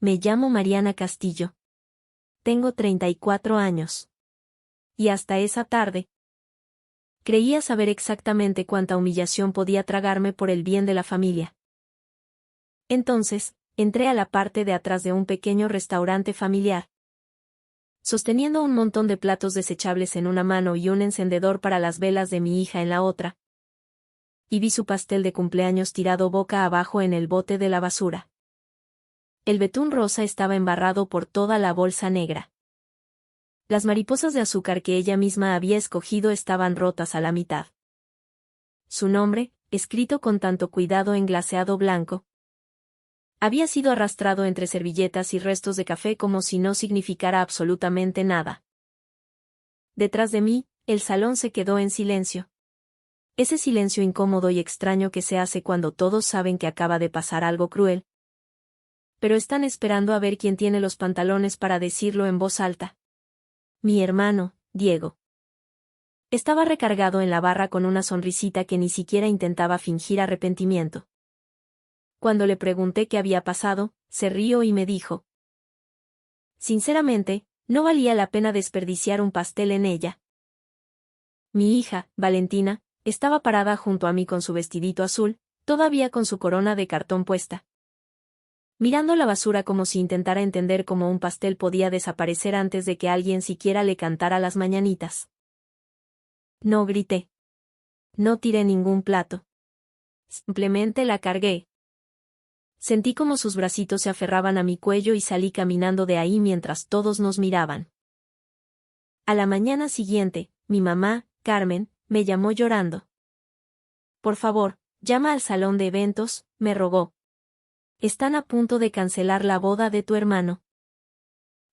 Me llamo Mariana Castillo. Tengo 34 años. Y hasta esa tarde, creía saber exactamente cuánta humillación podía tragarme por el bien de la familia. Entonces, entré a la parte de atrás de un pequeño restaurante familiar. Sosteniendo un montón de platos desechables en una mano y un encendedor para las velas de mi hija en la otra, y vi su pastel de cumpleaños tirado boca abajo en el bote de la basura. El betún rosa estaba embarrado por toda la bolsa negra. Las mariposas de azúcar que ella misma había escogido estaban rotas a la mitad. Su nombre, escrito con tanto cuidado en glaseado blanco, había sido arrastrado entre servilletas y restos de café como si no significara absolutamente nada. Detrás de mí, el salón se quedó en silencio. Ese silencio incómodo y extraño que se hace cuando todos saben que acaba de pasar algo cruel, pero están esperando a ver quién tiene los pantalones para decirlo en voz alta. Mi hermano, Diego. Estaba recargado en la barra con una sonrisita que ni siquiera intentaba fingir arrepentimiento. Cuando le pregunté qué había pasado, se rió y me dijo: sinceramente, no valía la pena desperdiciar un pastel en ella. Mi hija, Valentina, estaba parada junto a mí con su vestidito azul, todavía con su corona de cartón puesta, mirando la basura como si intentara entender cómo un pastel podía desaparecer antes de que alguien siquiera le cantara las mañanitas. No grité. No tiré ningún plato. Simplemente la cargué. Sentí como sus bracitos se aferraban a mi cuello y salí caminando de ahí mientras todos nos miraban. A la mañana siguiente, mi mamá, Carmen, me llamó llorando. Por favor, llama al salón de eventos, me rogó. Están a punto de cancelar la boda de tu hermano.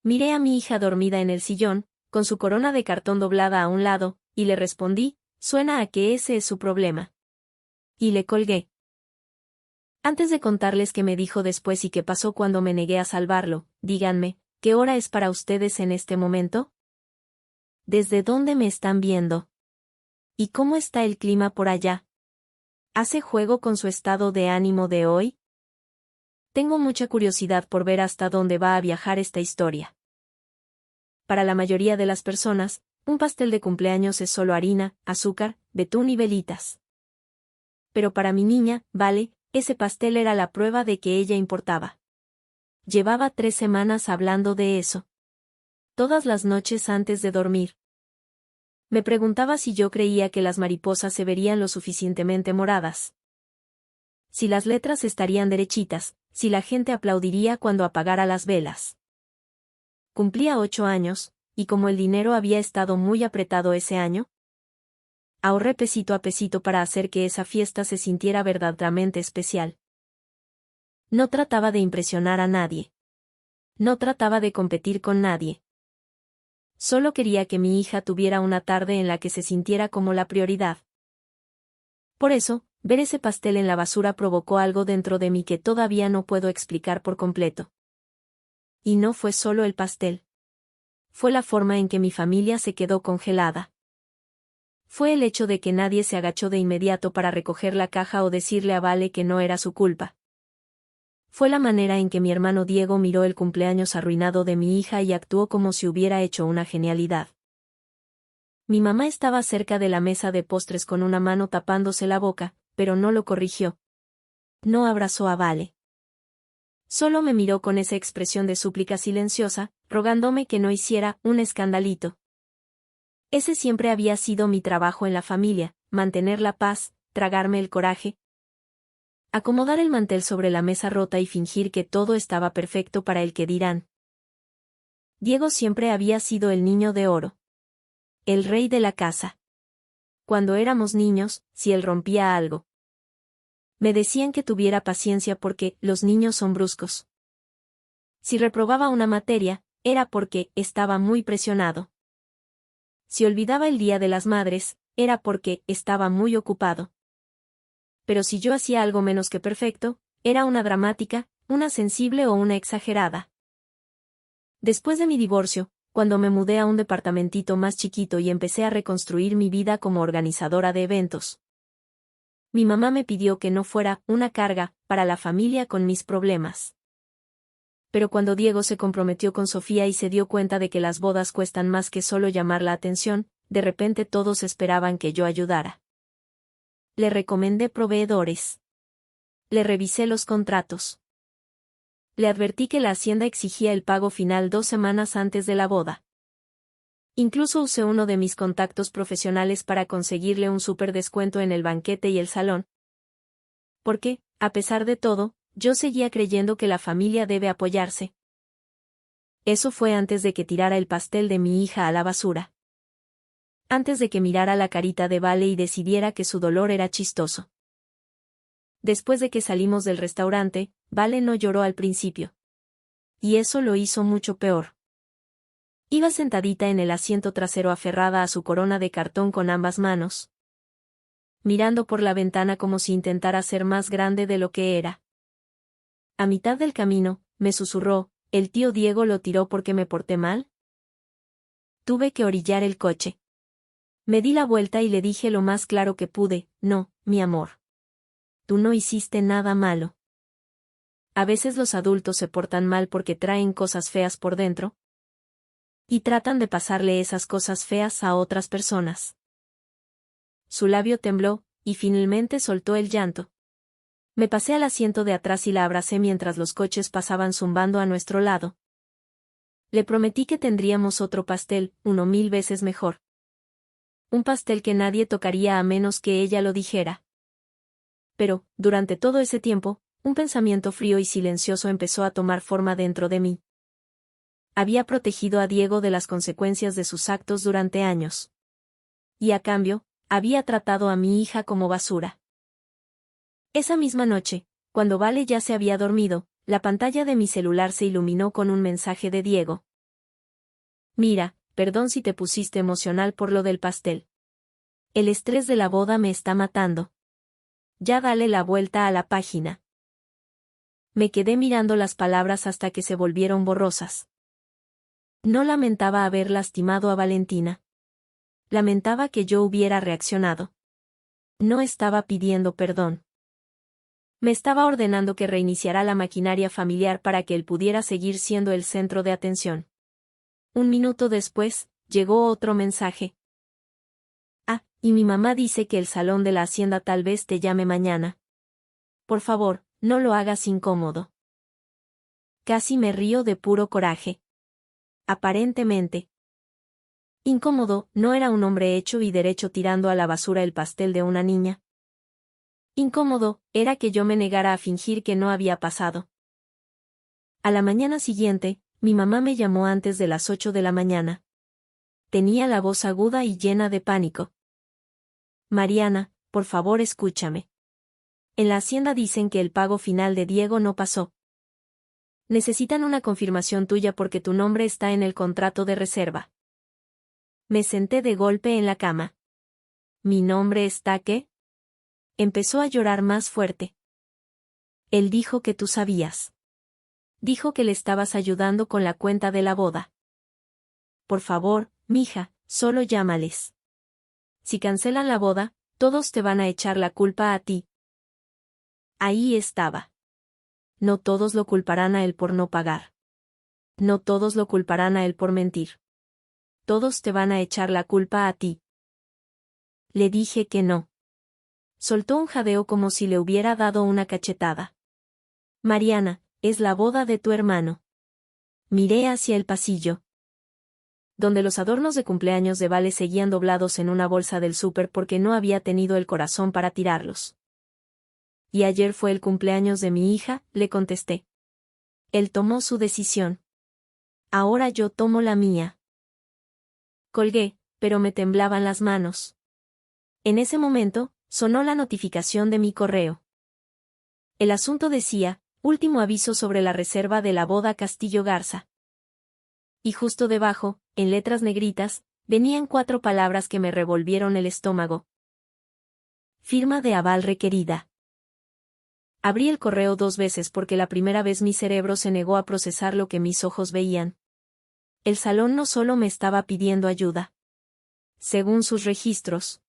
Miré a mi hija dormida en el sillón, con su corona de cartón doblada a un lado, y le respondí: suena a que ese es su problema. Y le colgué. Antes de contarles qué me dijo después y qué pasó cuando me negué a salvarlo, díganme, ¿qué hora es para ustedes en este momento? ¿Desde dónde me están viendo? ¿Y cómo está el clima por allá? ¿Hace juego con su estado de ánimo de hoy? Tengo mucha curiosidad por ver hasta dónde va a viajar esta historia. Para la mayoría de las personas, un pastel de cumpleaños es solo harina, azúcar, betún y velitas. Pero para mi niña, Vale, ese pastel era la prueba de que ella importaba. Llevaba 3 semanas hablando de eso. Todas las noches antes de dormir. Me preguntaba si yo creía que las mariposas se verían lo suficientemente moradas. Si las letras estarían derechitas, si la gente aplaudiría cuando apagara las velas. Cumplía 8 años, y como el dinero había estado muy apretado ese año, ahorré pesito a pesito para hacer que esa fiesta se sintiera verdaderamente especial. No trataba de impresionar a nadie. No trataba de competir con nadie. Solo quería que mi hija tuviera una tarde en la que se sintiera como la prioridad. Por eso, ver ese pastel en la basura provocó algo dentro de mí que todavía no puedo explicar por completo. Y no fue solo el pastel. Fue la forma en que mi familia se quedó congelada. Fue el hecho de que nadie se agachó de inmediato para recoger la caja o decirle a Vale que no era su culpa. Fue la manera en que mi hermano Diego miró el cumpleaños arruinado de mi hija y actuó como si hubiera hecho una genialidad. Mi mamá estaba cerca de la mesa de postres con una mano tapándose la boca, pero no lo corrigió. No abrazó a Vale. Solo me miró con esa expresión de súplica silenciosa, rogándome que no hiciera un escandalito. Ese siempre había sido mi trabajo en la familia, mantener la paz, tragarme el coraje, acomodar el mantel sobre la mesa rota y fingir que todo estaba perfecto para el que dirán. Diego siempre había sido el niño de oro. El rey de la casa. Cuando éramos niños, si él rompía algo, me decían que tuviera paciencia porque los niños son bruscos. Si reprobaba una materia, era porque estaba muy presionado. Si olvidaba el Día de las Madres, era porque estaba muy ocupado. Pero si yo hacía algo menos que perfecto, era una dramática, una sensible o una exagerada. Después de mi divorcio, cuando me mudé a un departamentito más chiquito y empecé a reconstruir mi vida como organizadora de eventos, mi mamá me pidió que no fuera una carga para la familia con mis problemas. pero cuando Diego se comprometió con Sofía y se dio cuenta de que las bodas cuestan más que solo llamar la atención, de repente todos esperaban que yo ayudara. Le recomendé proveedores. Le revisé los contratos. Le advertí que la hacienda exigía el pago final 2 semanas antes de la boda. Incluso usé uno de mis contactos profesionales para conseguirle un súper descuento en el banquete y el salón. Porque, a pesar de todo, yo seguía creyendo que la familia debe apoyarse. Eso fue antes de que tirara el pastel de mi hija a la basura. Antes de que mirara la carita de Vale y decidiera que su dolor era chistoso. Después de que salimos del restaurante, Vale no lloró al principio. Y eso lo hizo mucho peor. Iba sentadita en el asiento trasero aferrada a su corona de cartón con ambas manos, mirando por la ventana como si intentara ser más grande de lo que era. A mitad del camino, me susurró, ¿el tío Diego lo tiró porque me porté mal? Tuve que orillar el coche. Me di la vuelta y le dije lo más claro que pude, no, mi amor. Tú no hiciste nada malo. A veces los adultos se portan mal porque traen cosas feas por dentro. Y tratan de pasarle esas cosas feas a otras personas. Su labio tembló, y finalmente soltó el llanto. Me pasé al asiento de atrás y la abracé mientras los coches pasaban zumbando a nuestro lado. Le prometí que tendríamos otro pastel, uno 1000 veces mejor. Un pastel que nadie tocaría a menos que ella lo dijera. Pero, durante todo ese tiempo, un pensamiento frío y silencioso empezó a tomar forma dentro de mí. Había protegido a Diego de las consecuencias de sus actos durante años. Y a cambio, había tratado a mi hija como basura. Esa misma noche, cuando Vale ya se había dormido, la pantalla de mi celular se iluminó con un mensaje de Diego. Mira, perdón si te pusiste emocional por lo del pastel. El estrés de la boda me está matando. Ya dale la vuelta a la página. Me quedé mirando las palabras hasta que se volvieron borrosas. No lamentaba haber lastimado a Valentina. Lamentaba que yo hubiera reaccionado. No estaba pidiendo perdón. Me estaba ordenando que reiniciara la maquinaria familiar para que él pudiera seguir siendo el centro de atención. Un minuto después, llegó otro mensaje. Ah, y mi mamá dice que el salón de la hacienda tal vez te llame mañana. Por favor, no lo hagas incómodo. Casi me río de puro coraje. Aparentemente. Incómodo, no era un hombre hecho y derecho tirando a la basura el pastel de una niña. Incómodo, era que yo me negara a fingir que no había pasado. A la mañana siguiente, mi mamá me llamó antes de las 8 de la mañana. Tenía la voz aguda y llena de pánico. Mariana, por favor escúchame. En la hacienda dicen que el pago final de Diego no pasó. Necesitan una confirmación tuya porque tu nombre está en el contrato de reserva. Me senté de golpe en la cama. ¿Mi nombre está qué? Empezó a llorar más fuerte. Él dijo que tú sabías. Dijo que le estabas ayudando con la cuenta de la boda. Por favor, mija, solo llámales. Si cancelan la boda, todos te van a echar la culpa a ti. Ahí estaba. No todos lo culparán a él por no pagar. No todos lo culparán a él por mentir. Todos te van a echar la culpa a ti. Le dije que no. Soltó un jadeo como si le hubiera dado una cachetada. Mariana, es la boda de tu hermano. Miré hacia el pasillo, donde los adornos de cumpleaños de Vale seguían doblados en una bolsa del súper porque no había tenido el corazón para tirarlos. Y ayer fue el cumpleaños de mi hija, le contesté. Él tomó su decisión. Ahora yo tomo la mía. Colgué, pero me temblaban las manos. En ese momento, sonó la notificación de mi correo. El asunto decía, último aviso sobre la reserva de la boda Castillo Garza. Y justo debajo, en letras negritas, venían 4 palabras que me revolvieron el estómago. Firma de aval requerida. Abrí el correo 2 veces porque la primera vez mi cerebro se negó a procesar lo que mis ojos veían. El salón no solo me estaba pidiendo ayuda. Según sus registros,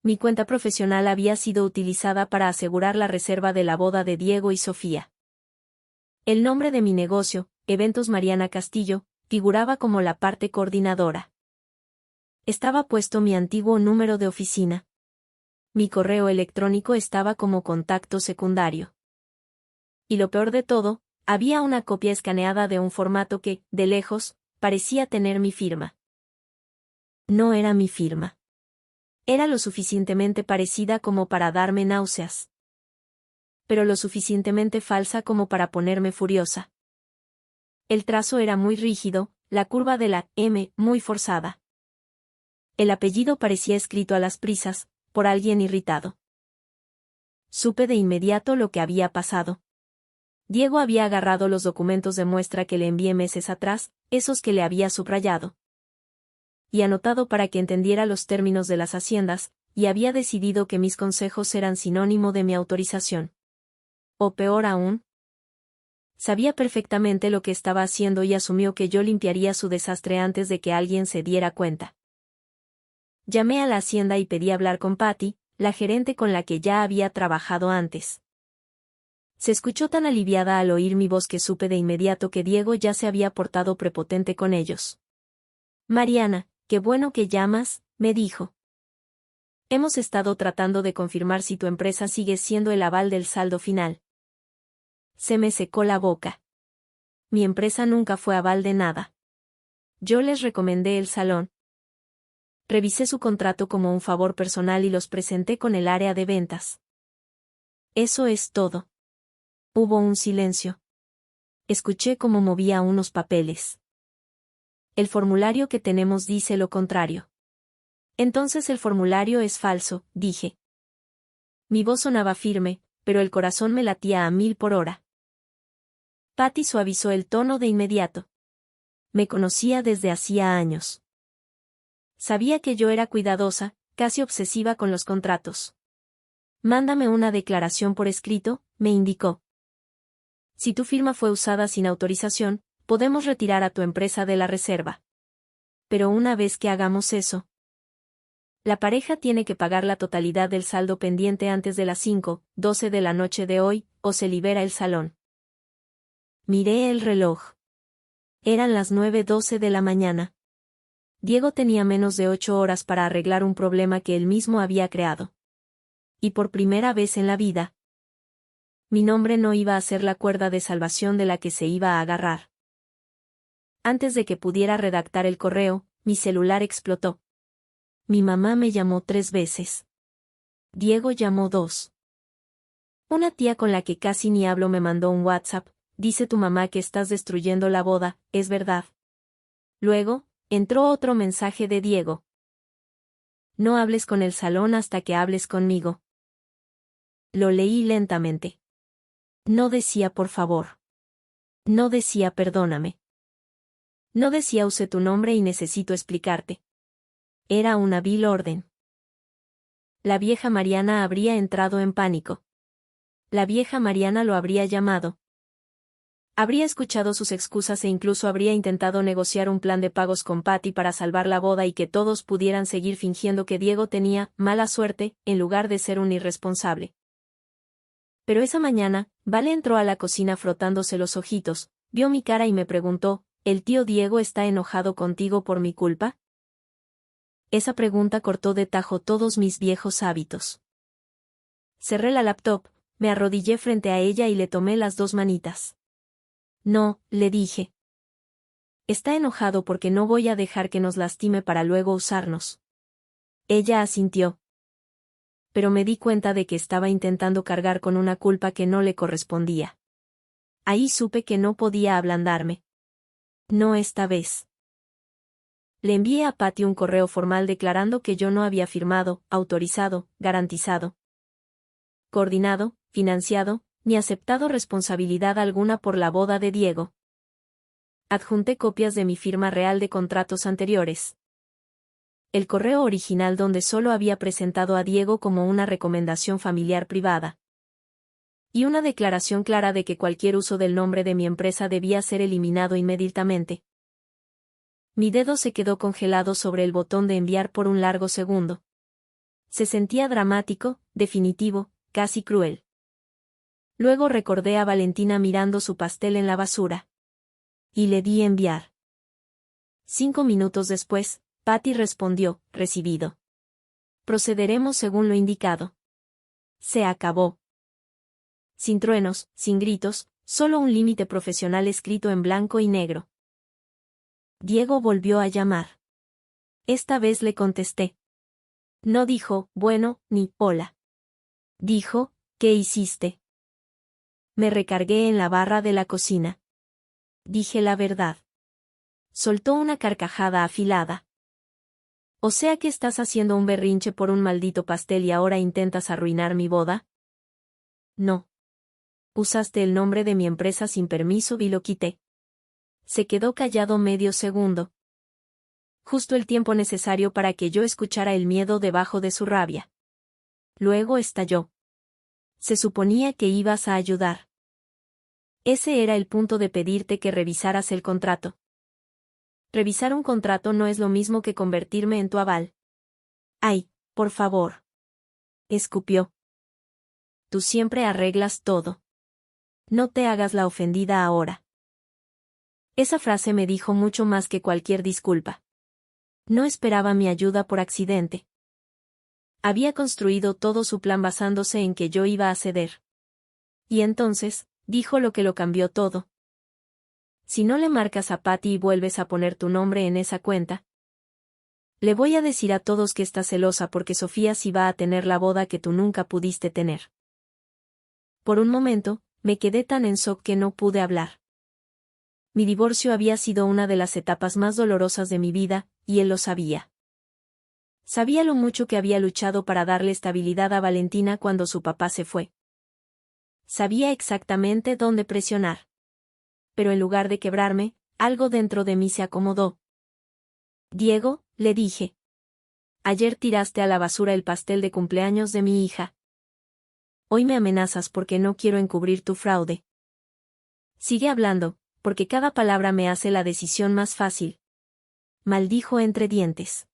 mi cuenta profesional había sido utilizada para asegurar la reserva de la boda de Diego y Sofía. El nombre de mi negocio, Eventos Mariana Castillo, figuraba como la parte coordinadora. Estaba puesto mi antiguo número de oficina. Mi correo electrónico estaba como contacto secundario. Y lo peor de todo, había una copia escaneada de un formato que, de lejos, parecía tener mi firma. No era mi firma. Era lo suficientemente parecida como para darme náuseas. Pero lo suficientemente falsa como para ponerme furiosa. El trazo era muy rígido, la curva de la M muy forzada. El apellido parecía escrito a las prisas, por alguien irritado. Supe de inmediato lo que había pasado. Diego había agarrado los documentos de muestra que le envié meses atrás, esos que le había subrayado. Y anotado para que entendiera los términos de las haciendas, y había decidido que mis consejos eran sinónimo de mi autorización. O peor aún, sabía perfectamente lo que estaba haciendo y asumió que yo limpiaría su desastre antes de que alguien se diera cuenta. Llamé a la hacienda y pedí hablar con Patty, la gerente con la que ya había trabajado antes. Se escuchó tan aliviada al oír mi voz que supe de inmediato que Diego ya se había portado prepotente con ellos. Mariana, qué bueno que llamas, me dijo. Hemos estado tratando de confirmar si tu empresa sigue siendo el aval del saldo final. Se me secó la boca. Mi empresa nunca fue aval de nada. Yo les recomendé el salón. Revisé su contrato como un favor personal y los presenté con el área de ventas. Eso es todo. Hubo un silencio. Escuché cómo movía unos papeles. El formulario que tenemos dice lo contrario. Entonces el formulario es falso, dije. Mi voz sonaba firme, pero el corazón me latía a 1000 por hora. Patty suavizó el tono de inmediato. Me conocía desde hacía años. Sabía que yo era cuidadosa, casi obsesiva con los contratos. Mándame una declaración por escrito, me indicó. Si tu firma fue usada sin autorización, podemos retirar a tu empresa de la reserva. Pero una vez que hagamos eso, la pareja tiene que pagar la totalidad del saldo pendiente antes de las 5:12 de la noche de hoy, o se libera el salón. Miré el reloj. Eran las 9:12 de la mañana. Diego tenía menos de 8 horas para arreglar un problema que él mismo había creado. Y por primera vez en la vida, mi nombre no iba a ser la cuerda de salvación de la que se iba a agarrar. Antes de que pudiera redactar el correo, mi celular explotó. Mi mamá me llamó 3 veces. Diego llamó 2. Una tía con la que casi ni hablo me mandó un WhatsApp: dice tu mamá que estás destruyendo la boda, ¿es verdad? Luego, entró otro mensaje de Diego. No hables con el salón hasta que hables conmigo. Lo leí lentamente. No decía por favor. No decía perdóname. No decía usé tu nombre y necesito explicarte. Era una vil orden. La vieja Mariana habría entrado en pánico. La vieja Mariana lo habría llamado. Habría escuchado sus excusas e incluso habría intentado negociar un plan de pagos con Patty para salvar la boda y que todos pudieran seguir fingiendo que Diego tenía mala suerte, en lugar de ser un irresponsable. Pero esa mañana, Vale entró a la cocina frotándose los ojitos, vio mi cara y me preguntó: ¿el tío Diego está enojado contigo por mi culpa? Esa pregunta cortó de tajo todos mis viejos hábitos. Cerré la laptop, me arrodillé frente a ella y le tomé las 2 manitas. No, le dije. Está enojado porque no voy a dejar que nos lastime para luego usarnos. Ella asintió. Pero me di cuenta de que estaba intentando cargar con una culpa que no le correspondía. Ahí supe que no podía ablandarme. No esta vez. Le envié a Patty un correo formal declarando que yo no había firmado, autorizado, garantizado, coordinado, financiado, ni aceptado responsabilidad alguna por la boda de Diego. Adjunté copias de mi firma real de contratos anteriores. El correo original donde solo había presentado a Diego como una recomendación familiar privada. Y una declaración clara de que cualquier uso del nombre de mi empresa debía ser eliminado inmediatamente. Mi dedo se quedó congelado sobre el botón de enviar por un largo segundo. Se sentía dramático, definitivo, casi cruel. Luego recordé a Valentina mirando su pastel en la basura. Y le di enviar. 5 minutos después, Patty respondió, recibido. Procederemos según lo indicado. Se acabó. Sin truenos, sin gritos, solo un límite profesional escrito en blanco y negro. Diego volvió a llamar. Esta vez le contesté. No dijo, bueno, ni, hola. Dijo, ¿qué hiciste? Me recargué en la barra de la cocina. Dije la verdad. Soltó una carcajada afilada. ¿O sea que estás haciendo un berrinche por un maldito pastel y ahora intentas arruinar mi boda? No. Usaste el nombre de mi empresa sin permiso y lo quité. Se quedó callado medio segundo. Justo el tiempo necesario para que yo escuchara el miedo debajo de su rabia. Luego estalló. Se suponía que ibas a ayudar. Ese era el punto de pedirte que revisaras el contrato. Revisar un contrato no es lo mismo que convertirme en tu aval. Ay, por favor. Escupió. Tú siempre arreglas todo. No te hagas la ofendida ahora. Esa frase me dijo mucho más que cualquier disculpa. No esperaba mi ayuda por accidente. Había construido todo su plan basándose en que yo iba a ceder. Y entonces, dijo lo que lo cambió todo. Si no le marcas a Patty y vuelves a poner tu nombre en esa cuenta, le voy a decir a todos que estás celosa porque Sofía sí va a tener la boda que tú nunca pudiste tener. Por un momento, me quedé tan en shock que no pude hablar. Mi divorcio había sido una de las etapas más dolorosas de mi vida, y él lo sabía. Sabía lo mucho que había luchado para darle estabilidad a Valentina cuando su papá se fue. Sabía exactamente dónde presionar. Pero en lugar de quebrarme, algo dentro de mí se acomodó. Diego, le dije. Ayer tiraste a la basura el pastel de cumpleaños de mi hija. Hoy me amenazas porque no quiero encubrir tu fraude. Sigue hablando, porque cada palabra me hace la decisión más fácil. Maldijo entre dientes.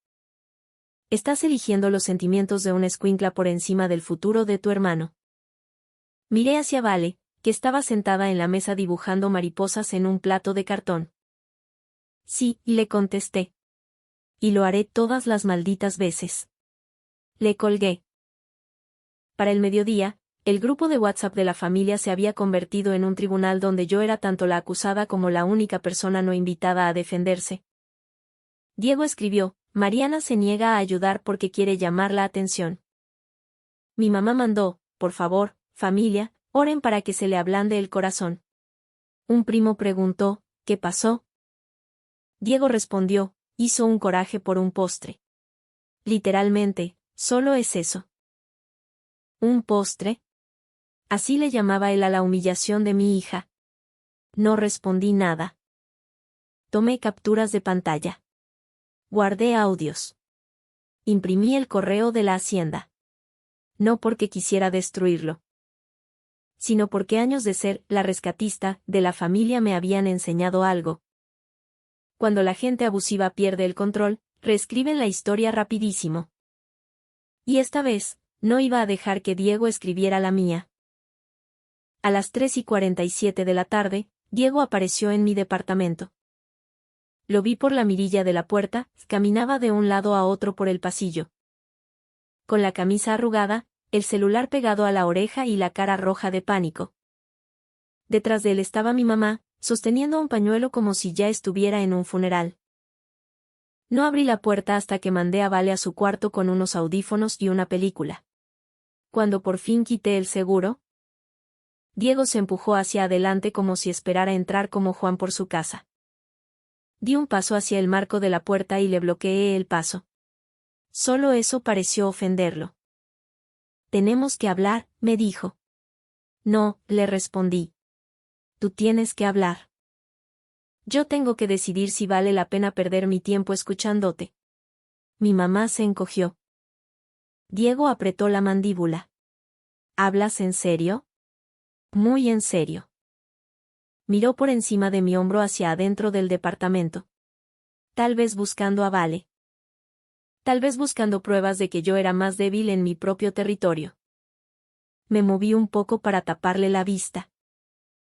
Estás eligiendo los sentimientos de una escuincla por encima del futuro de tu hermano. Miré hacia Vale, que estaba sentada en la mesa dibujando mariposas en un plato de cartón. Sí, le contesté. Y lo haré todas las malditas veces. Le colgué. Para el mediodía, el grupo de WhatsApp de la familia se había convertido en un tribunal donde yo era tanto la acusada como la única persona no invitada a defenderse. Diego escribió, Mariana se niega a ayudar porque quiere llamar la atención. Mi mamá mandó, por favor, familia, oren para que se le ablande el corazón. Un primo preguntó, ¿qué pasó? Diego respondió, hizo un coraje por un postre. Literalmente, solo es eso. ¿Un postre? Así le llamaba él a la humillación de mi hija. No respondí nada. Tomé capturas de pantalla. Guardé audios. Imprimí el correo de la hacienda. No porque quisiera destruirlo, sino porque años de ser la rescatista de la familia me habían enseñado algo. Cuando la gente abusiva pierde el control, reescriben la historia rapidísimo. Y esta vez, no iba a dejar que Diego escribiera la mía. A las 3:47 de la tarde, Diego apareció en mi departamento. Lo vi por la mirilla de la puerta, caminaba de un lado a otro por el pasillo. Con la camisa arrugada, el celular pegado a la oreja y la cara roja de pánico. Detrás de él estaba mi mamá, sosteniendo un pañuelo como si ya estuviera en un funeral. No abrí la puerta hasta que mandé a Vale a su cuarto con unos audífonos y una película. Cuando por fin quité el seguro, Diego se empujó hacia adelante como si esperara entrar como Juan por su casa. Di un paso hacia el marco de la puerta y le bloqueé el paso. Solo eso pareció ofenderlo. Tenemos que hablar, me dijo. No, le respondí. Tú tienes que hablar. Yo tengo que decidir si vale la pena perder mi tiempo escuchándote. Mi mamá se encogió. Diego apretó la mandíbula. ¿Hablas en serio? Muy en serio. Miró por encima de mi hombro hacia adentro del departamento. Tal vez buscando a Vale. Tal vez buscando pruebas de que yo era más débil en mi propio territorio. Me moví un poco para taparle la vista.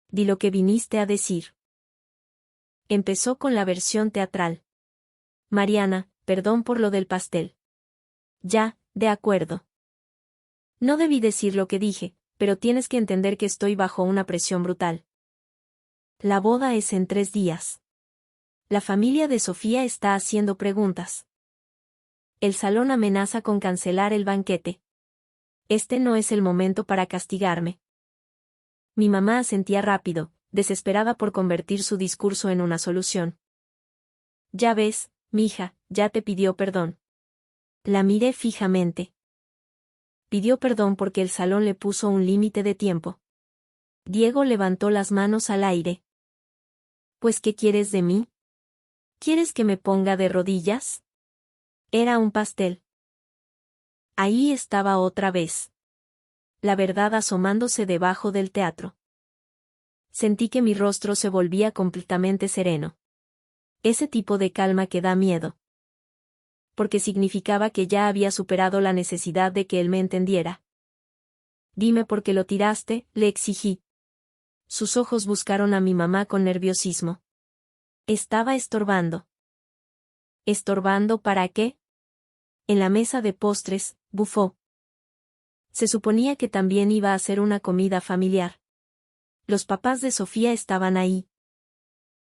Di lo que viniste a decir. Empezó con la versión teatral. Mariana, perdón por lo del pastel. Ya, de acuerdo. No debí decir lo que dije, pero tienes que entender que estoy bajo una presión brutal. La boda es en 3 días. La familia de Sofía está haciendo preguntas. El salón amenaza con cancelar el banquete. Este no es el momento para castigarme. Mi mamá asentía rápido, desesperada por convertir su discurso en una solución. Ya ves, mija, ya te pidió perdón. La miré fijamente. Pidió perdón porque el salón le puso un límite de tiempo. Diego levantó las manos al aire. Pues, ¿qué quieres de mí? ¿Quieres que me ponga de rodillas? Era un pastel. Ahí estaba otra vez. La verdad asomándose debajo del teatro. Sentí que mi rostro se volvía completamente sereno. Ese tipo de calma que da miedo. Porque significaba que ya había superado la necesidad de que él me entendiera. Dime por qué lo tiraste, le exigí. Sus ojos buscaron a mi mamá con nerviosismo. Estaba estorbando. ¿Estorbando para qué? En la mesa de postres, bufó. Se suponía que también iba a ser una comida familiar. Los papás de Sofía estaban ahí.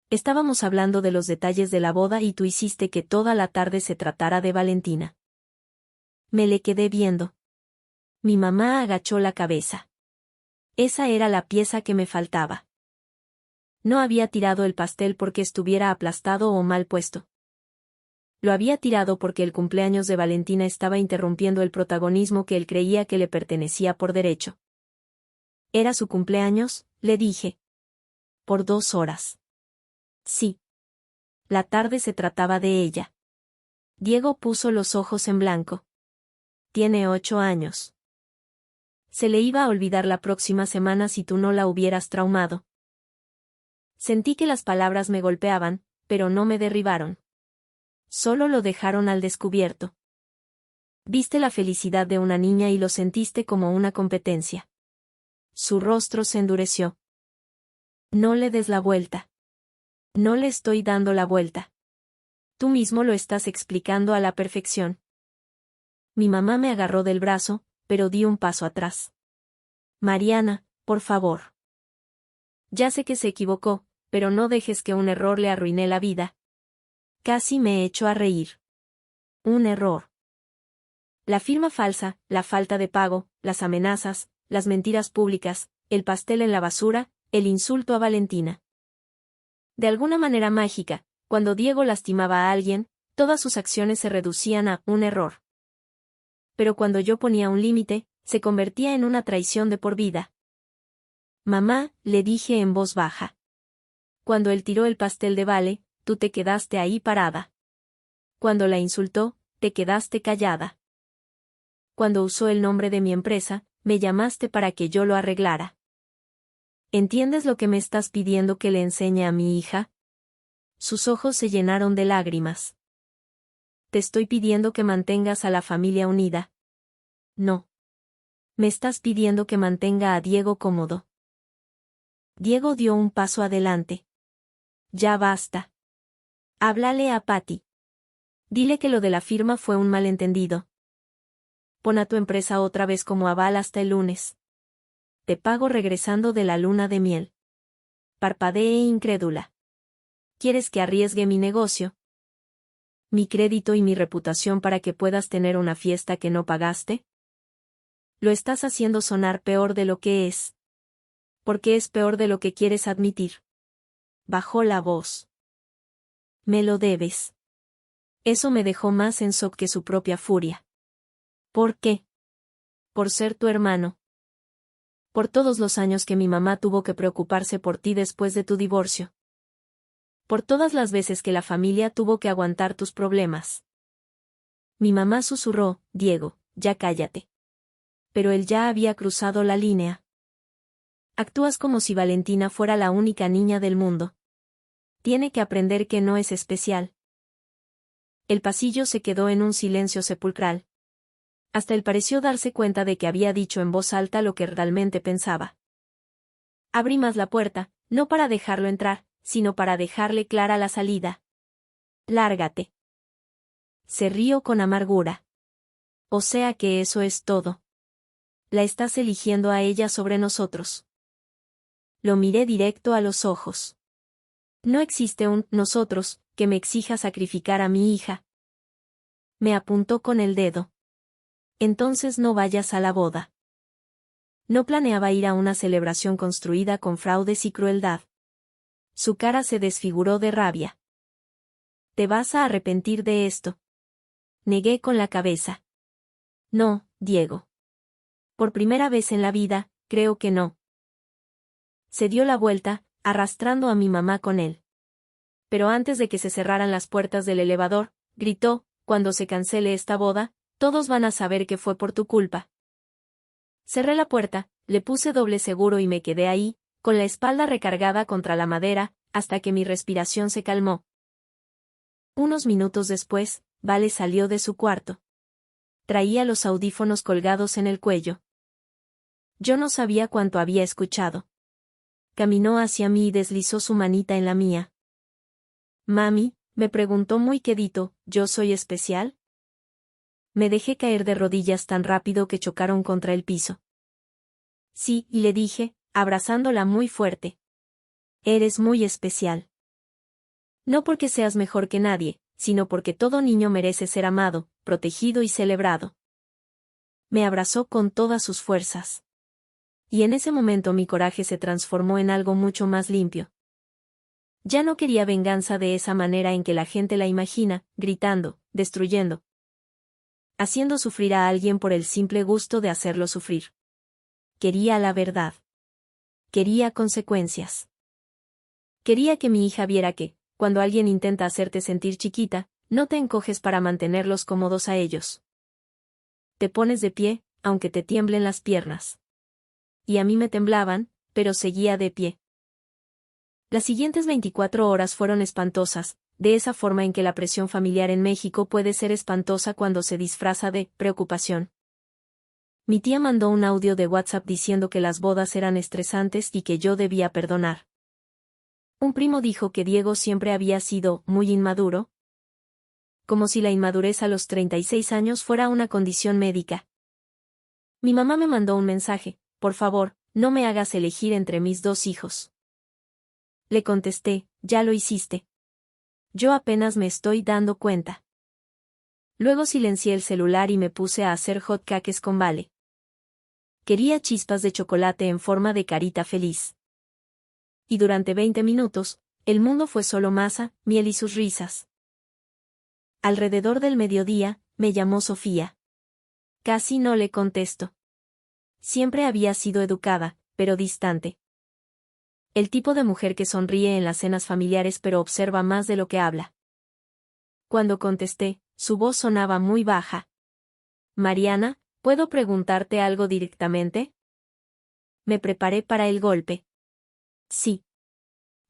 Estábamos hablando de los detalles de la boda y tú hiciste que toda la tarde se tratara de Valentina. Me le quedé viendo. Mi mamá agachó la cabeza. Esa era la pieza que me faltaba. No había tirado el pastel porque estuviera aplastado o mal puesto. Lo había tirado porque el cumpleaños de Valentina estaba interrumpiendo el protagonismo que él creía que le pertenecía por derecho. ¿Era su cumpleaños?, le dije. Por 2 horas. Sí. La tarde se trataba de ella. Diego puso los ojos en blanco. Tiene 8 años. Se le iba a olvidar la próxima semana si tú no la hubieras traumado. Sentí que las palabras me golpeaban, pero no me derribaron. Solo lo dejaron al descubierto. Viste la felicidad de una niña y lo sentiste como una competencia. Su rostro se endureció. No le des la vuelta. No le estoy dando la vuelta. Tú mismo lo estás explicando a la perfección. Mi mamá me agarró del brazo, pero di un paso atrás. Mariana, por favor. Ya sé que se equivocó, pero no dejes que un error le arruine la vida. Casi me echó a reír. Un error. La firma falsa, la falta de pago, las amenazas, las mentiras públicas, el pastel en la basura, el insulto a Valentina. De alguna manera mágica, cuando Diego lastimaba a alguien, todas sus acciones se reducían a un error. Pero cuando yo ponía un límite, se convertía en una traición de por vida. Mamá, le dije en voz baja. Cuando él tiró el pastel de Vale, tú te quedaste ahí parada. Cuando la insultó, te quedaste callada. Cuando usó el nombre de mi empresa, me llamaste para que yo lo arreglara. ¿Entiendes lo que me estás pidiendo que le enseñe a mi hija? Sus ojos se llenaron de lágrimas. Te estoy pidiendo que mantengas a la familia unida. No. Me estás pidiendo que mantenga a Diego cómodo. Diego dio un paso adelante. Ya basta. Háblale a Patty. Dile que lo de la firma fue un malentendido. Pon a tu empresa otra vez como aval hasta el lunes. Te pago regresando de la luna de miel. Parpadeé incrédula. ¿Quieres que arriesgue mi negocio? ¿Mi crédito y mi reputación para que puedas tener una fiesta que no pagaste? Lo estás haciendo sonar peor de lo que es. Porque es peor de lo que quieres admitir. Bajó la voz. Me lo debes. Eso me dejó más en shock que su propia furia. ¿Por qué? Por ser tu hermano. Por todos los años que mi mamá tuvo que preocuparse por ti después de tu divorcio. Por todas las veces que la familia tuvo que aguantar tus problemas. Mi mamá susurró, Diego, ya cállate. Pero él ya había cruzado la línea. Actúas como si Valentina fuera la única niña del mundo. Tiene que aprender que no es especial. El pasillo se quedó en un silencio sepulcral. Hasta él pareció darse cuenta de que había dicho en voz alta lo que realmente pensaba. Abrí más la puerta, no para dejarlo entrar, sino para dejarle clara la salida. Lárgate. Se rió con amargura. O sea que eso es todo. La estás eligiendo a ella sobre nosotros. Lo miré directo a los ojos. No existe un nosotros que me exija sacrificar a mi hija. Me apuntó con el dedo. Entonces no vayas a la boda. No planeaba ir a una celebración construida con fraudes y crueldad. Su cara se desfiguró de rabia. Te vas a arrepentir de esto. Negué con la cabeza. No, Diego. Por primera vez en la vida, creo que no. Se dio la vuelta, arrastrando a mi mamá con él. Pero antes de que se cerraran las puertas del elevador, gritó, cuando se cancele esta boda, todos van a saber que fue por tu culpa. Cerré la puerta, le puse doble seguro y me quedé ahí, con la espalda recargada contra la madera, hasta que mi respiración se calmó. Unos minutos después, Vale salió de su cuarto. Traía los audífonos colgados en el cuello. Yo no sabía cuánto había escuchado. Caminó hacia mí y deslizó su manita en la mía. Mami, me preguntó muy quedito, ¿yo soy especial? Me dejé caer de rodillas tan rápido que chocaron contra el piso. Sí, y le dije, abrazándola muy fuerte. Eres muy especial. No porque seas mejor que nadie, sino porque todo niño merece ser amado, protegido y celebrado. Me abrazó con todas sus fuerzas. Y en ese momento mi coraje se transformó en algo mucho más limpio. Ya no quería venganza de esa manera en que la gente la imagina, gritando, destruyendo. Haciendo sufrir a alguien por el simple gusto de hacerlo sufrir. Quería la verdad. Quería consecuencias. Quería que mi hija viera que, cuando alguien intenta hacerte sentir chiquita, no te encoges para mantenerlos cómodos a ellos. Te pones de pie, aunque te tiemblen las piernas. Y a mí me temblaban, pero seguía de pie. Las siguientes 24 horas fueron espantosas, de esa forma en que la presión familiar en México puede ser espantosa cuando se disfraza de preocupación. Mi tía mandó un audio de WhatsApp diciendo que las bodas eran estresantes y que yo debía perdonar. Un primo dijo que Diego siempre había sido muy inmaduro. Como si la inmadurez a los 36 años fuera una condición médica. Mi mamá me mandó un mensaje, por favor, no me hagas elegir entre mis dos hijos. Le contesté, ya lo hiciste. Yo apenas me estoy dando cuenta. Luego silencié el celular y me puse a hacer hot cakes con Vale. Quería chispas de chocolate en forma de carita feliz. Y durante 20 minutos, el mundo fue solo masa, miel y sus risas. Alrededor del mediodía, me llamó Sofía. Casi no le contesto. Siempre había sido educada, pero distante. El tipo de mujer que sonríe en las cenas familiares pero observa más de lo que habla. Cuando contesté, su voz sonaba muy baja. Mariana, ¿puedo preguntarte algo directamente? Me preparé para el golpe. Sí.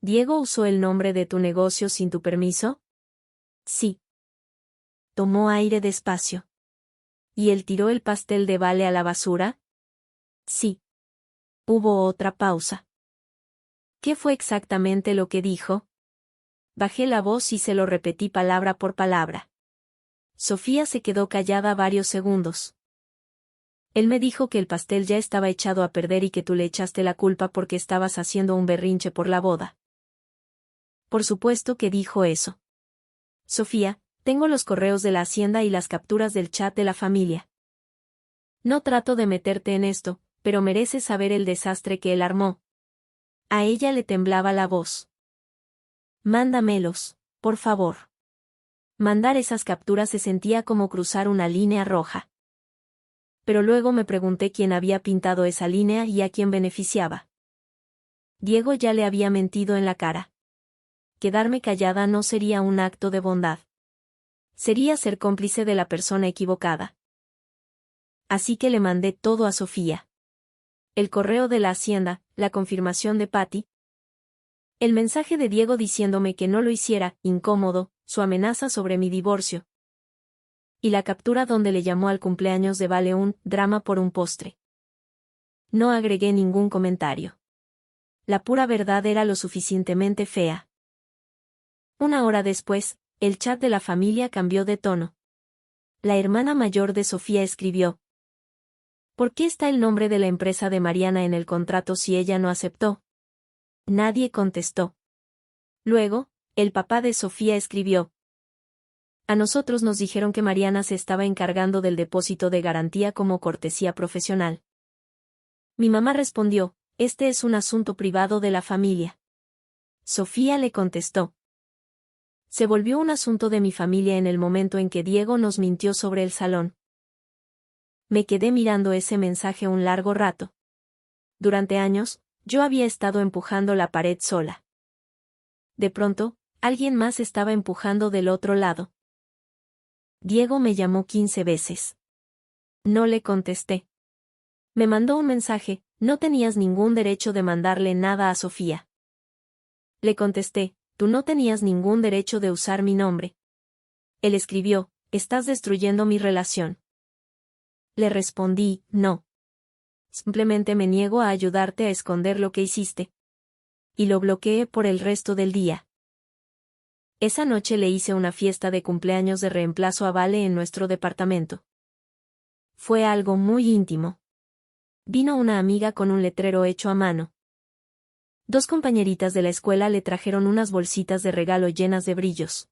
¿Diego usó el nombre de tu negocio sin tu permiso? Sí. Tomó aire despacio. ¿Y él tiró el pastel de Vale a la basura? Sí. Hubo otra pausa. ¿Qué fue exactamente lo que dijo? Bajé la voz y se lo repetí palabra por palabra. Sofía se quedó callada varios segundos. Él me dijo que el pastel ya estaba echado a perder y que tú le echaste la culpa porque estabas haciendo un berrinche por la boda. Por supuesto que dijo eso. Sofía, tengo los correos de la hacienda y las capturas del chat de la familia. No trato de meterte en esto, pero mereces saber el desastre que él armó. A ella le temblaba la voz. Mándamelos, por favor. Mandar esas capturas se sentía como cruzar una línea roja. Pero luego me pregunté quién había pintado esa línea y a quién beneficiaba. Diego ya le había mentido en la cara. Quedarme callada no sería un acto de bondad. Sería ser cómplice de la persona equivocada. Así que le mandé todo a Sofía. El correo de la hacienda, la confirmación de Patty. El mensaje de Diego diciéndome que no lo hiciera, incómodo, su amenaza sobre mi divorcio. Y la captura donde le llamó al cumpleaños de Vale un drama por un postre. No agregué ningún comentario. La pura verdad era lo suficientemente fea. Una hora después, el chat de la familia cambió de tono. La hermana mayor de Sofía escribió: ¿por qué está el nombre de la empresa de Mariana en el contrato si ella no aceptó? Nadie contestó. Luego, el papá de Sofía escribió: a nosotros nos dijeron que Mariana se estaba encargando del depósito de garantía como cortesía profesional. Mi mamá respondió: este es un asunto privado de la familia. Sofía le contestó: se volvió un asunto de mi familia en el momento en que Diego nos mintió sobre el salón. Me quedé mirando ese mensaje un largo rato. Durante años, yo había estado empujando la pared sola. De pronto, alguien más estaba empujando del otro lado. Diego me llamó 15 veces. No le contesté. Me mandó un mensaje: no tenías ningún derecho de mandarle nada a Sofía. Le contesté: tú no tenías ningún derecho de usar mi nombre. Él escribió: estás destruyendo mi relación. Le respondí: no. Simplemente me niego a ayudarte a esconder lo que hiciste. Y lo bloqueé por el resto del día. Esa noche le hice una fiesta de cumpleaños de reemplazo a Vale en nuestro departamento. Fue algo muy íntimo. Vino una amiga con un letrero hecho a mano. 2 compañeritas de la escuela le trajeron unas bolsitas de regalo llenas de brillos.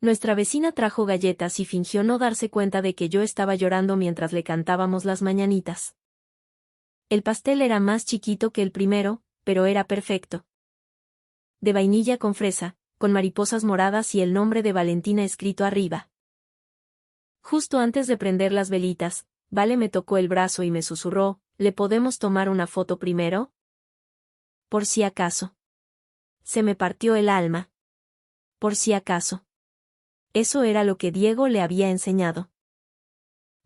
Nuestra vecina trajo galletas y fingió no darse cuenta de que yo estaba llorando mientras le cantábamos las mañanitas. El pastel era más chiquito que el primero, pero era perfecto. De vainilla con fresa, con mariposas moradas y el nombre de Valentina escrito arriba. Justo antes de prender las velitas, Vale me tocó el brazo y me susurró: ¿le podemos tomar una foto primero? Por si acaso. Se me partió el alma. Por si acaso. Eso era lo que Diego le había enseñado.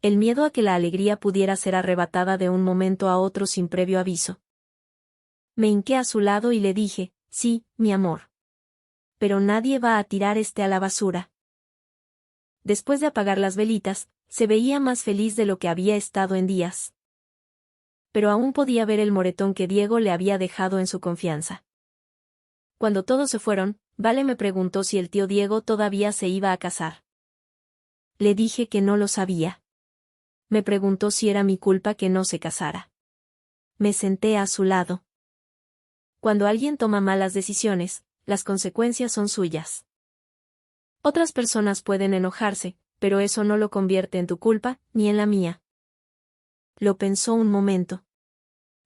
El miedo a que la alegría pudiera ser arrebatada de un momento a otro sin previo aviso. Me hinqué a su lado y le dije: sí, mi amor. Pero nadie va a tirar a la basura. Después de apagar las velitas, se veía más feliz de lo que había estado en días. Pero aún podía ver el moretón que Diego le había dejado en su confianza. Cuando todos se fueron, Vale me preguntó si el tío Diego todavía se iba a casar. Le dije que no lo sabía. Me preguntó si era mi culpa que no se casara. Me senté a su lado. Cuando alguien toma malas decisiones, las consecuencias son suyas. Otras personas pueden enojarse, pero eso no lo convierte en tu culpa, ni en la mía. Lo pensó un momento.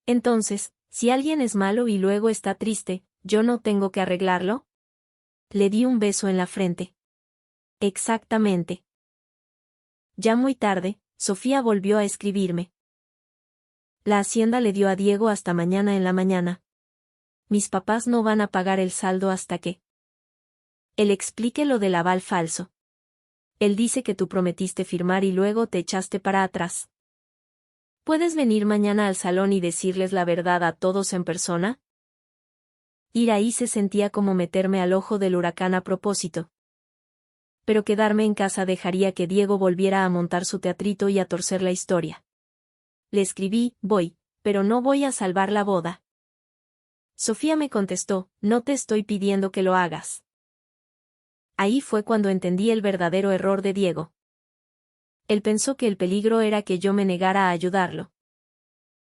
Entonces, si alguien es malo y luego está triste, ¿yo no tengo que arreglarlo? Le di un beso en la frente. Exactamente. Ya muy tarde, Sofía volvió a escribirme. La hacienda le dio a Diego hasta mañana en la mañana. Mis papás no van a pagar el saldo hasta que él explique lo del aval falso. Él dice que tú prometiste firmar y luego te echaste para atrás. ¿Puedes venir mañana al salón y decirles la verdad a todos en persona? Ir ahí se sentía como meterme al ojo del huracán a propósito. Pero quedarme en casa dejaría que Diego volviera a montar su teatrito y a torcer la historia. Le escribí: voy, pero no voy a salvar la boda. Sofía me contestó: no te estoy pidiendo que lo hagas. Ahí fue cuando entendí el verdadero error de Diego. Él pensó que el peligro era que yo me negara a ayudarlo.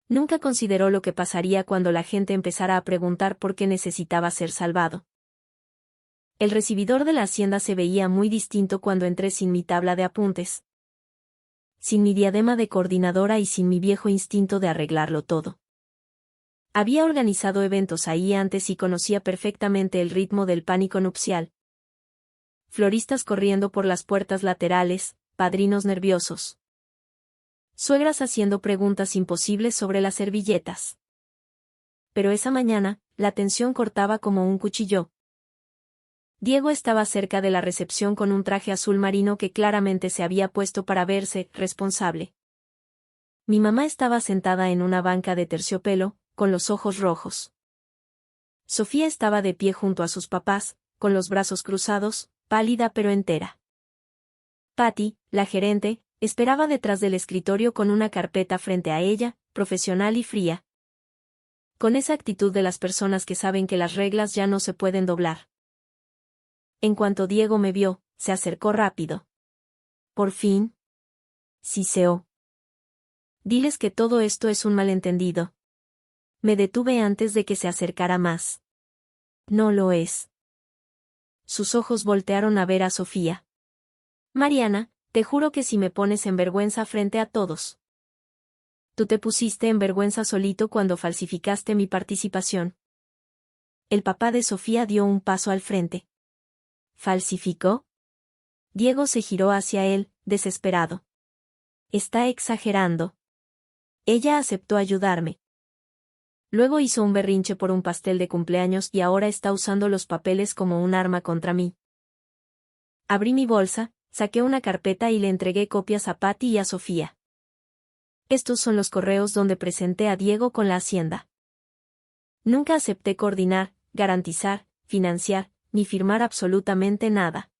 Nunca consideró lo que pasaría cuando la gente empezara a preguntar por qué necesitaba ser salvado. El recibidor de la hacienda se veía muy distinto cuando entré sin mi tabla de apuntes, sin mi diadema de coordinadora y sin mi viejo instinto de arreglarlo todo. Había organizado eventos ahí antes y conocía perfectamente el ritmo del pánico nupcial. Floristas corriendo por las puertas laterales, padrinos nerviosos. Suegras haciendo preguntas imposibles sobre las servilletas. Pero esa mañana, la tensión cortaba como un cuchillo. Diego estaba cerca de la recepción con un traje azul marino que claramente se había puesto para verse responsable. Mi mamá estaba sentada en una banca de terciopelo, con los ojos rojos. Sofía estaba de pie junto a sus papás, con los brazos cruzados, pálida pero entera. Patty, la gerente, esperaba detrás del escritorio con una carpeta frente a ella, profesional y fría. Con esa actitud de las personas que saben que las reglas ya no se pueden doblar. En cuanto Diego me vio, se acercó rápido. Por fin. Siseó. Diles que todo esto es un malentendido. Me detuve antes de que se acercara más. No lo es. Sus ojos voltearon a ver a Sofía. Mariana, te juro que si me pones en vergüenza frente a todos. Tú te pusiste en vergüenza solito cuando falsificaste mi participación. El papá de Sofía dio un paso al frente. ¿Falsificó? Diego se giró hacia él, desesperado. Está exagerando. Ella aceptó ayudarme. Luego hizo un berrinche por un pastel de cumpleaños y ahora está usando los papeles como un arma contra mí. Abrí mi bolsa, saqué una carpeta y le entregué copias a Patty y a Sofía. Estos son los correos donde presenté a Diego con la Hacienda. Nunca acepté coordinar, garantizar, financiar, ni firmar absolutamente nada.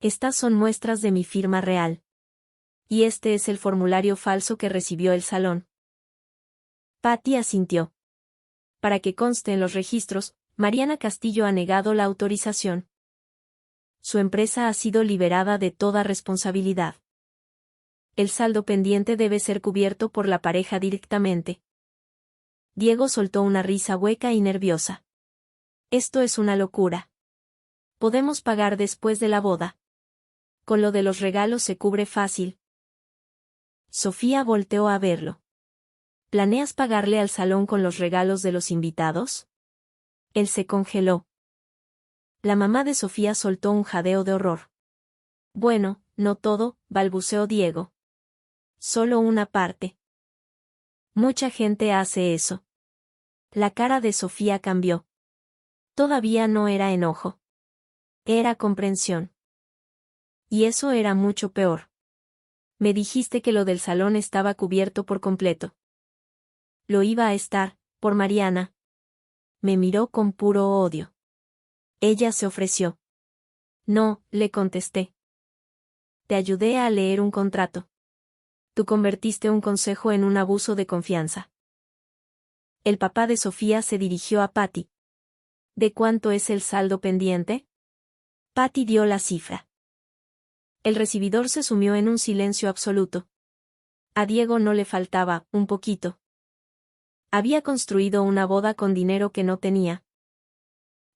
Estas son muestras de mi firma real. Y este es el formulario falso que recibió el salón. Patty asintió. Para que conste en los registros, Mariana Castillo ha negado la autorización. Su empresa ha sido liberada de toda responsabilidad. El saldo pendiente debe ser cubierto por la pareja directamente. Diego soltó una risa hueca y nerviosa. Esto es una locura. Podemos pagar después de la boda. Con lo de los regalos se cubre fácil. Sofía volteó a verlo. ¿Planeas pagarle al salón con los regalos de los invitados? Él se congeló. La mamá de Sofía soltó un jadeo de horror. Bueno, no todo, balbuceó Diego. Solo una parte. Mucha gente hace eso. La cara de Sofía cambió. Todavía no era enojo. Era comprensión. Y eso era mucho peor. Me dijiste que lo del salón estaba cubierto por completo. Lo iba a estar, por Mariana. Me miró con puro odio. Ella se ofreció. No, le contesté. Te ayudé a leer un contrato. Tú convertiste un consejo en un abuso de confianza. El papá de Sofía se dirigió a Patty. ¿De cuánto es el saldo pendiente? Patty dio la cifra. El recibidor se sumió en un silencio absoluto. A Diego no le faltaba, un poquito. Había construido una boda con dinero que no tenía.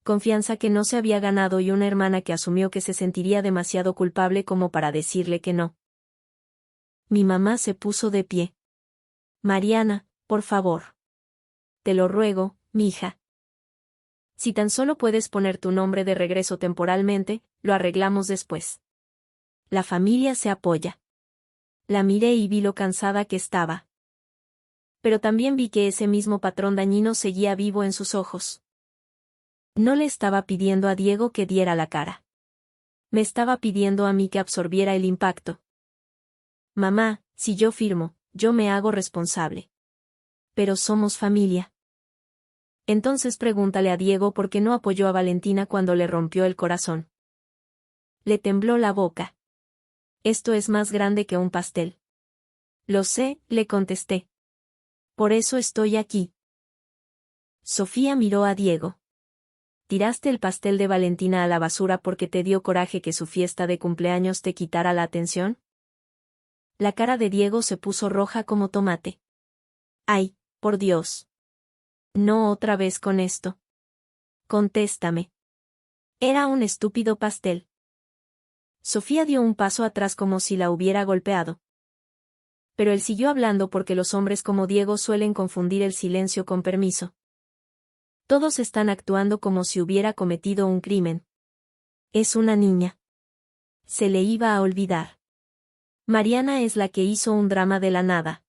Confianza que no se había ganado y una hermana que asumió que se sentiría demasiado culpable como para decirle que no. Mi mamá se puso de pie. Mariana, por favor. Te lo ruego, mija. Si tan solo puedes poner tu nombre de regreso temporalmente, lo arreglamos después. La familia se apoya. La miré y vi lo cansada que estaba. Pero también vi que ese mismo patrón dañino seguía vivo en sus ojos. No le estaba pidiendo a Diego que diera la cara. Me estaba pidiendo a mí que absorbiera el impacto. Mamá, si yo firmo, yo me hago responsable. Pero somos familia. Entonces pregúntale a Diego por qué no apoyó a Valentina cuando le rompió el corazón. Le tembló la boca. Esto es más grande que un pastel. Lo sé, le contesté. Por eso estoy aquí. Sofía miró a Diego. ¿Tiraste el pastel de Valentina a la basura porque te dio coraje que su fiesta de cumpleaños te quitara la atención? La cara de Diego se puso roja como tomate. ¡Ay, por Dios! No otra vez con esto. Contéstame. Era un estúpido pastel. Sofía dio un paso atrás como si la hubiera golpeado. Pero él siguió hablando porque los hombres como Diego suelen confundir el silencio con permiso. Todos están actuando como si hubiera cometido un crimen. Es una niña. Se le iba a olvidar. Mariana es la que hizo un drama de la nada.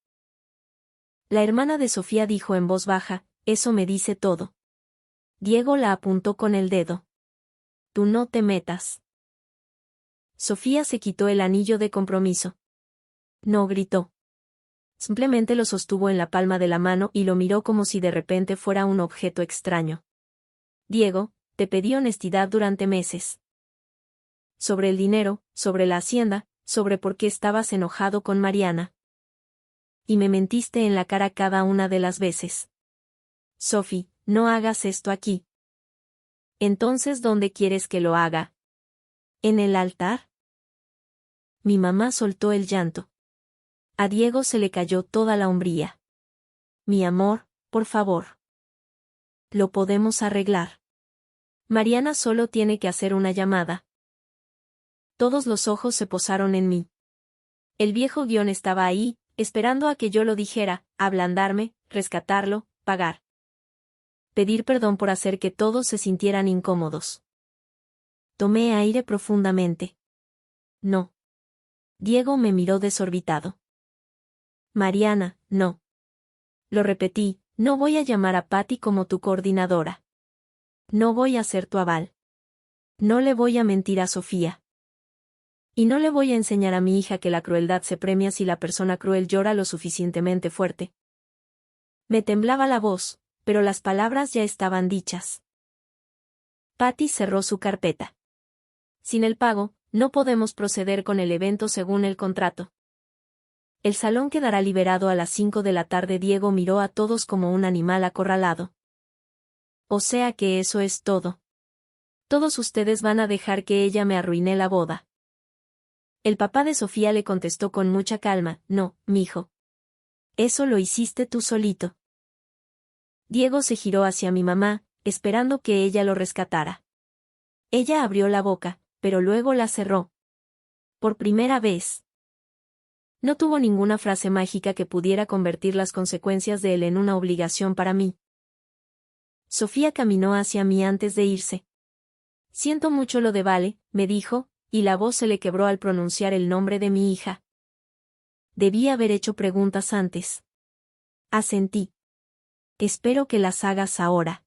La hermana de Sofía dijo en voz baja, eso me dice todo. Diego la apuntó con el dedo. Tú no te metas. Sofía se quitó el anillo de compromiso. No gritó. Simplemente lo sostuvo en la palma de la mano y lo miró como si de repente fuera un objeto extraño. Diego, te pedí honestidad durante meses. sobre el dinero, sobre la hacienda, sobre por qué estabas enojado con Mariana. Y me mentiste en la cara cada una de las veces. Sophie, no hagas esto aquí. Entonces, ¿dónde quieres que lo haga? ¿En el altar? Mi mamá soltó el llanto. A Diego se le cayó toda la hombría. Mi amor, por favor. Lo podemos arreglar. Mariana solo tiene que hacer una llamada. Todos los ojos se posaron en mí. El viejo guión estaba ahí, esperando a que yo lo dijera, ablandarme, rescatarlo, pagar. Pedir perdón por hacer que todos se sintieran incómodos. Tomé aire profundamente. No. Diego me miró desorbitado. Mariana, no. Lo repetí, no voy a llamar a Patty como tu coordinadora. No voy a ser tu aval. No le voy a mentir a Sofía. Y no le voy a enseñar a mi hija que la crueldad se premia si la persona cruel llora lo suficientemente fuerte. Me temblaba la voz, pero las palabras ya estaban dichas. Patty cerró su carpeta. Sin el pago, no podemos proceder con el evento según el contrato. El salón quedará liberado a las 5 de la tarde. Diego miró a todos como un animal acorralado. O sea que eso es todo. Todos ustedes van a dejar que ella me arruine la boda. El papá de Sofía le contestó con mucha calma, no, mijo. Eso lo hiciste tú solito. Diego se giró hacia mi mamá, esperando que ella lo rescatara. Ella abrió la boca, pero luego la cerró. Por primera vez. No tuvo ninguna frase mágica que pudiera convertir las consecuencias de él en una obligación para mí. Sofía caminó hacia mí antes de irse. Siento mucho lo de Vale, me dijo, y la voz se le quebró al pronunciar el nombre de mi hija. Debí haber hecho preguntas antes. Asentí. Espero que las hagas ahora.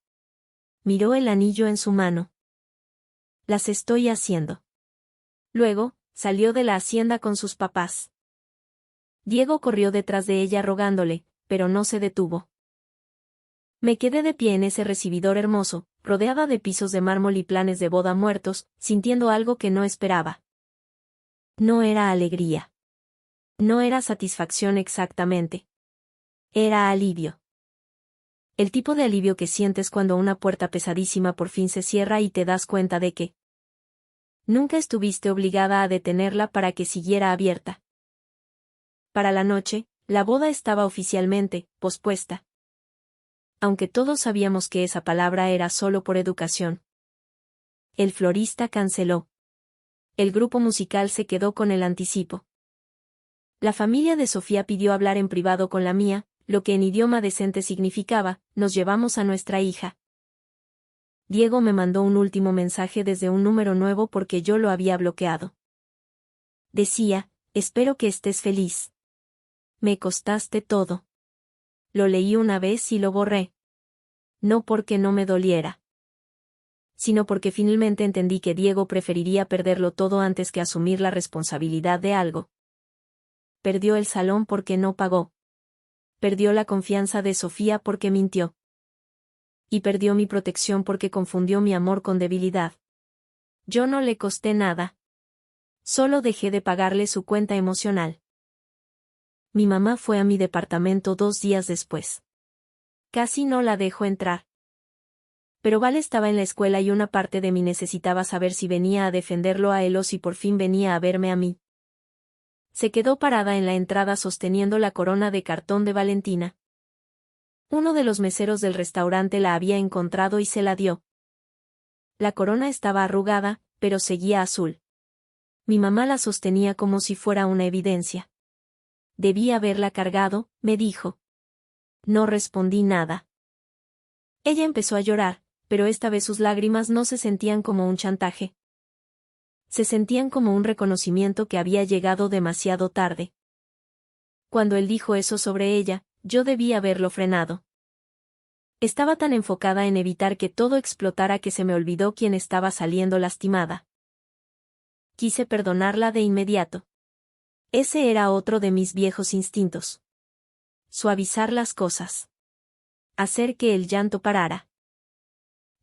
Miró el anillo en su mano. Las estoy haciendo. Luego, salió de la hacienda con sus papás. Diego corrió detrás de ella rogándole, pero no se detuvo. Me quedé de pie en ese recibidor hermoso, rodeada de pisos de mármol y planes de boda muertos, sintiendo algo que no esperaba. No era alegría. No era satisfacción exactamente. Era alivio. El tipo de alivio que sientes cuando una puerta pesadísima por fin se cierra y te das cuenta de que nunca estuviste obligada a detenerla para que siguiera abierta. Para la noche, la boda estaba oficialmente pospuesta. Aunque todos sabíamos que esa palabra era solo por educación. El florista canceló. El grupo musical se quedó con el anticipo. La familia de Sofía pidió hablar en privado con la mía, lo que en idioma decente significaba, nos llevamos a nuestra hija. Diego me mandó un último mensaje desde un número nuevo porque yo lo había bloqueado. Decía, espero que estés feliz. Me costaste todo. Lo leí una vez y lo borré. No porque no me doliera, sino porque finalmente entendí que Diego preferiría perderlo todo antes que asumir la responsabilidad de algo. Perdió el salón porque no pagó. Perdió la confianza de Sofía porque mintió. Y perdió mi protección porque confundió mi amor con debilidad. Yo no le costé nada. Solo dejé de pagarle su cuenta emocional. Mi mamá fue a mi departamento 2 días después. Casi no la dejo entrar. Pero Vale estaba en la escuela y una parte de mí necesitaba saber si venía a defenderlo a él o si por fin venía a verme a mí. Se quedó parada en la entrada sosteniendo la corona de cartón de Valentina. Uno de los meseros del restaurante la había encontrado y se la dio. La corona estaba arrugada, pero seguía azul. Mi mamá la sostenía como si fuera una evidencia. Debí haberla cargado, me dijo. No respondí nada. Ella empezó a llorar, pero esta vez sus lágrimas no se sentían como un chantaje. Se sentían como un reconocimiento que había llegado demasiado tarde. Cuando él dijo eso sobre ella, yo debí haberlo frenado. Estaba tan enfocada en evitar que todo explotara que se me olvidó quién estaba saliendo lastimada. Quise perdonarla de inmediato. Ese era otro de mis viejos instintos. Suavizar las cosas. Hacer que el llanto parara.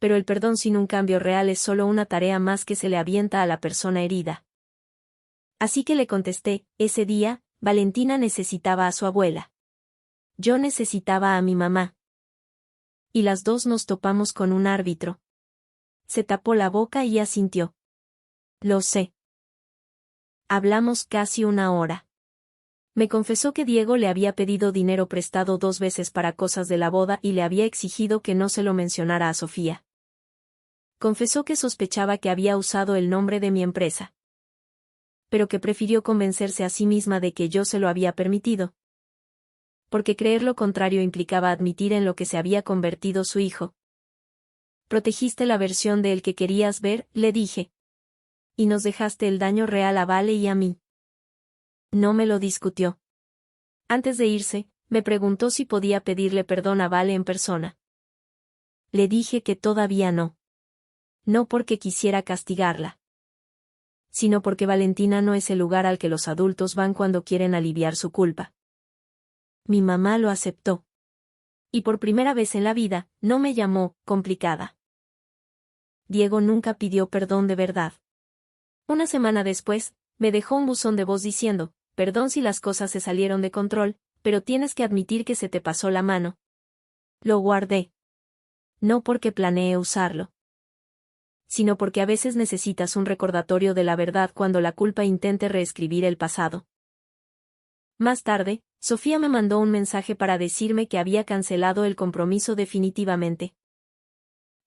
pero el perdón sin un cambio real es solo una tarea más que se le avienta a la persona herida. Así que le contesté, ese día, Valentina necesitaba a su abuela. Yo necesitaba a mi mamá. Y las dos nos topamos con un árbitro. Se tapó la boca y asintió. Lo sé. Hablamos casi una hora. Me confesó que Diego le había pedido dinero prestado 2 veces para cosas de la boda y le había exigido que no se lo mencionara a Sofía. Confesó que sospechaba que había usado el nombre de mi empresa. Pero que prefirió convencerse a sí misma de que yo se lo había permitido. Porque creer lo contrario implicaba admitir en lo que se había convertido su hijo. Protegiste la versión de él que querías ver, le dije. Y nos dejaste el daño real a Vale y a mí. No me lo discutió. Antes de irse, me preguntó si podía pedirle perdón a Vale en persona. Le dije que todavía no. No porque quisiera castigarla, sino porque Valentina no es el lugar al que los adultos van cuando quieren aliviar su culpa. Mi mamá lo aceptó. Y por primera vez en la vida, no me llamó complicada. Diego nunca pidió perdón de verdad. Una semana después, me dejó un buzón de voz diciendo, perdón si las cosas se salieron de control, pero tienes que admitir que se te pasó la mano. Lo guardé. No porque planeé usarlo, sino porque a veces necesitas un recordatorio de la verdad cuando la culpa intente reescribir el pasado. Más tarde, Sofía me mandó un mensaje para decirme que había cancelado el compromiso definitivamente.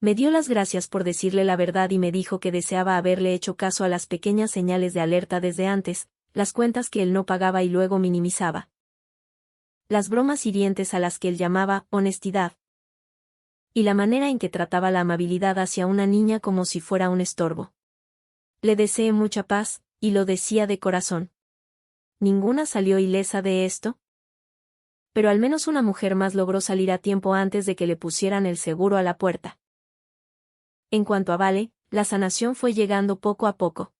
Me dio las gracias por decirle la verdad y me dijo que deseaba haberle hecho caso a las pequeñas señales de alerta desde antes, las cuentas que él no pagaba y luego minimizaba. Las bromas hirientes a las que él llamaba honestidad. Y la manera en que trataba la amabilidad hacia una niña como si fuera un estorbo. Le deseé mucha paz, y lo decía de corazón. ¿Ninguna salió ilesa de esto? Pero al menos una mujer más logró salir a tiempo antes de que le pusieran el seguro a la puerta. En cuanto a Vale, la sanación fue llegando poco a poco.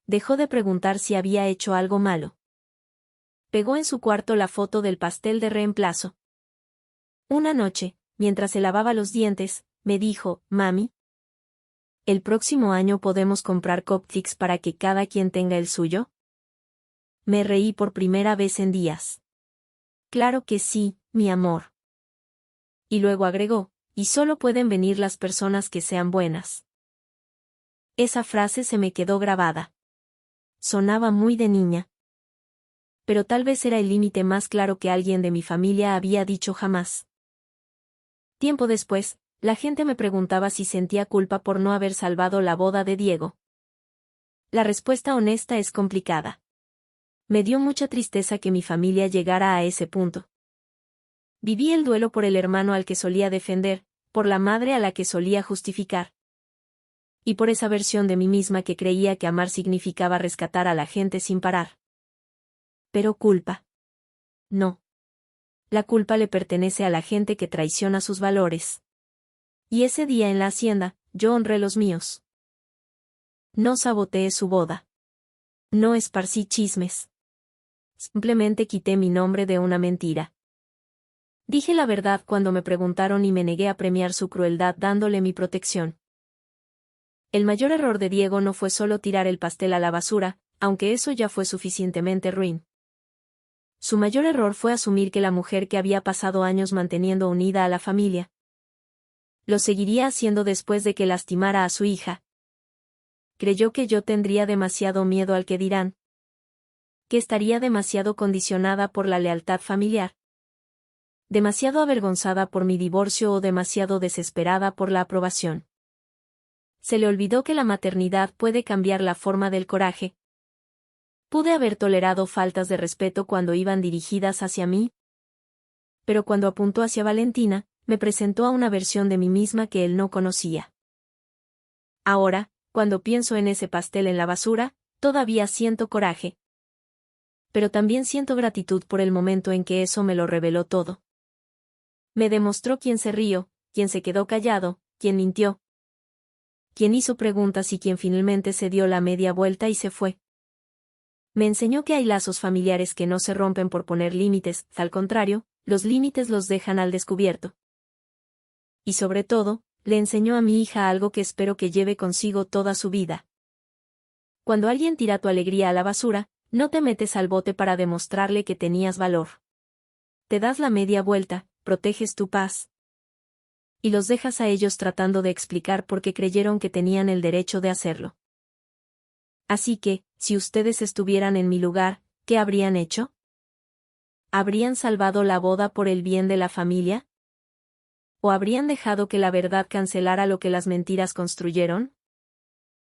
Dejó de preguntar si había hecho algo malo. Pegó en su cuarto la foto del pastel de reemplazo. Una noche, mientras se lavaba los dientes, me dijo, mami, ¿el próximo año podemos comprar cupcakes para que cada quien tenga el suyo? Me reí por primera vez en días. Claro que sí, mi amor. Y luego agregó, y solo pueden venir las personas que sean buenas. Esa frase se me quedó grabada. Sonaba muy de niña. Pero tal vez era el límite más claro que alguien de mi familia había dicho jamás. Tiempo después, la gente me preguntaba si sentía culpa por no haber salvado la boda de Diego. La respuesta honesta es complicada. Me dio mucha tristeza que mi familia llegara a ese punto. Viví el duelo por el hermano al que solía defender, por la madre a la que solía justificar. Y por esa versión de mí misma que creía que amar significaba rescatar a la gente sin parar. Pero culpa. No. La culpa le pertenece a la gente que traiciona sus valores. Y ese día en la hacienda, yo honré los míos. No saboteé su boda. No esparcí chismes. Simplemente quité mi nombre de una mentira. Dije la verdad cuando me preguntaron y me negué a premiar su crueldad dándole mi protección. El mayor error de Diego no fue solo tirar el pastel a la basura, aunque eso ya fue suficientemente ruin. Su mayor error fue asumir que la mujer que había pasado años manteniendo unida a la familia lo seguiría haciendo después de que lastimara a su hija. Creyó que yo tendría demasiado miedo al que dirán. Que estaría demasiado condicionada por la lealtad familiar. Demasiado avergonzada por mi divorcio o demasiado desesperada por la aprobación. Se le olvidó que la maternidad puede cambiar la forma del coraje. Pude haber tolerado faltas de respeto cuando iban dirigidas hacia mí. Pero cuando apuntó hacia Valentina, me presentó a una versión de mí misma que él no conocía. Ahora, cuando pienso en ese pastel en la basura, todavía siento coraje. Pero también siento gratitud por el momento en que eso me lo reveló todo. Me demostró quién se rió, quién se quedó callado, quién mintió. Quién hizo preguntas y quién finalmente se dio la media vuelta y se fue. Me enseñó que hay lazos familiares que no se rompen por poner límites, al contrario, los límites los dejan al descubierto. Y sobre todo, le enseñó a mi hija algo que espero que lleve consigo toda su vida. Cuando alguien tira tu alegría a la basura, no te metes al bote para demostrarle que tenías valor. Te das la media vuelta, proteges tu paz. Y los dejas a ellos tratando de explicar por qué creyeron que tenían el derecho de hacerlo. Así que, si ustedes estuvieran en mi lugar, ¿qué habrían hecho? ¿Habrían salvado la boda por el bien de la familia? ¿O habrían dejado que la verdad cancelara lo que las mentiras construyeron?